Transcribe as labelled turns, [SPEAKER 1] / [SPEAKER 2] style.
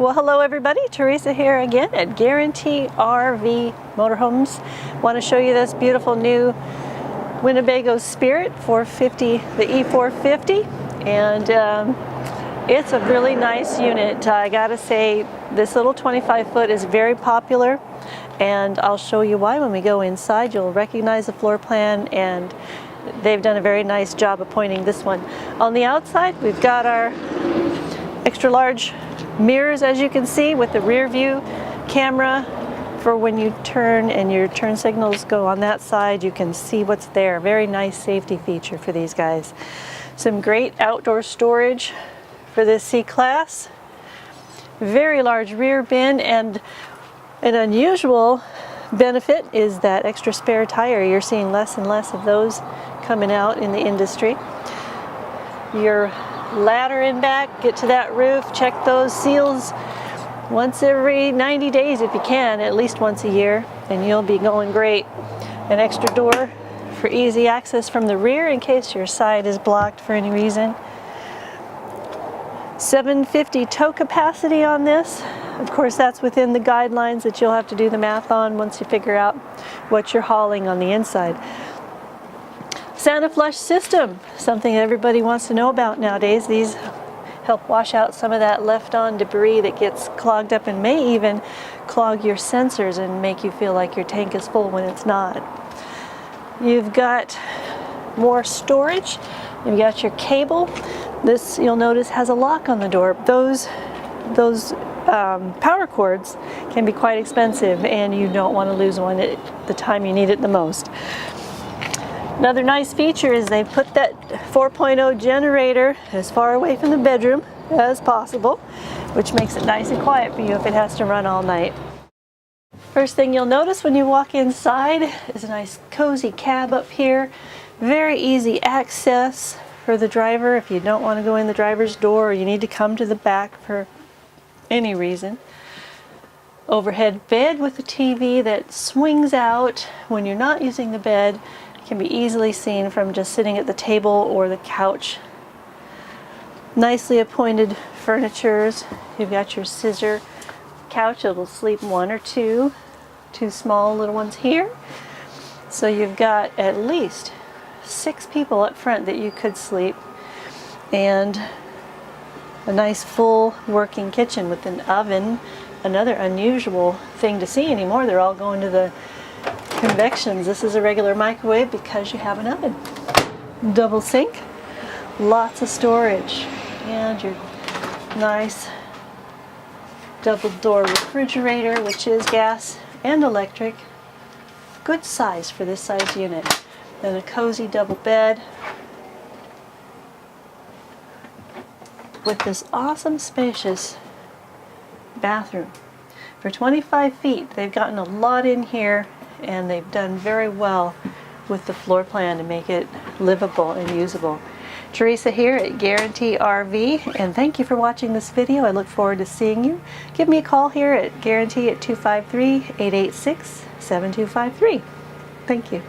[SPEAKER 1] Well, hello everybody, Teresa here again at Guaranty RV Motorhomes. Want to show you this beautiful new Winnebago Spirit 450, the E450, and it's a really nice unit. I gotta say, this little 25 foot is very popular, and I'll show you why when we go inside. You'll recognize the floor plan, and they've done a very nice job appointing this one. On the outside, we've got our extra large mirrors, as you can see, with the rear view camera for when you turn and your turn signals go on that side. You can see what's there. Very nice safety feature for these guys. Some great outdoor storage for this C-Class. Very large rear bin, and an unusual benefit is that extra spare tire. You're seeing less and less of those coming out in the industry. Your ladder in back, get to that roof, check those seals once every 90 days if you can, at least once a year, and you'll be going great. An extra door for easy access from the rear in case your side is blocked for any reason. 750 tow capacity on this. Of course, that's within the guidelines that you'll have to do the math on once you figure out what you're hauling on the inside. Santa flush system, something everybody wants to know about nowadays. These help wash out some of that left-on debris that gets clogged up and may even clog your sensors and make you feel like your tank is full when it's not. You've got more storage. You've got your cable. This, you'll notice, has a lock on the door. Those power cords can be quite expensive, and you don't want to lose one at the time you need it the most. Another nice feature is they've put that 4.0 generator as far away from the bedroom as possible, which makes it nice and quiet for you if it has to run all night. First thing you'll notice when you walk inside is a nice cozy cab up here. Very easy access for the driver if you don't want to go in the driver's door or you need to come to the back for any reason. Overhead bed with a TV that swings out when you're not using the bed. Can be easily seen from just sitting at the table or the couch. Nicely appointed furnitures. You've got your scissor couch. It'll sleep one or two small little ones here. So you've got at least 6 people up front that you could sleep, and a nice full working kitchen with an oven. Another unusual thing to see anymore. They're all going to the convections. This is a regular microwave because you have an oven. Double sink, lots of storage, and your nice double door refrigerator, which is gas and electric. Good size for this size unit. Then a cozy double bed with this awesome spacious bathroom. For 25 feet, they've gotten a lot in here, and they've done very well with the floor plan to make it livable and usable. Teresa here at Guaranty RV, and thank you for watching this video. I look forward to seeing you. Give me a call here at Guaranty at 253-886-7253. Thank you.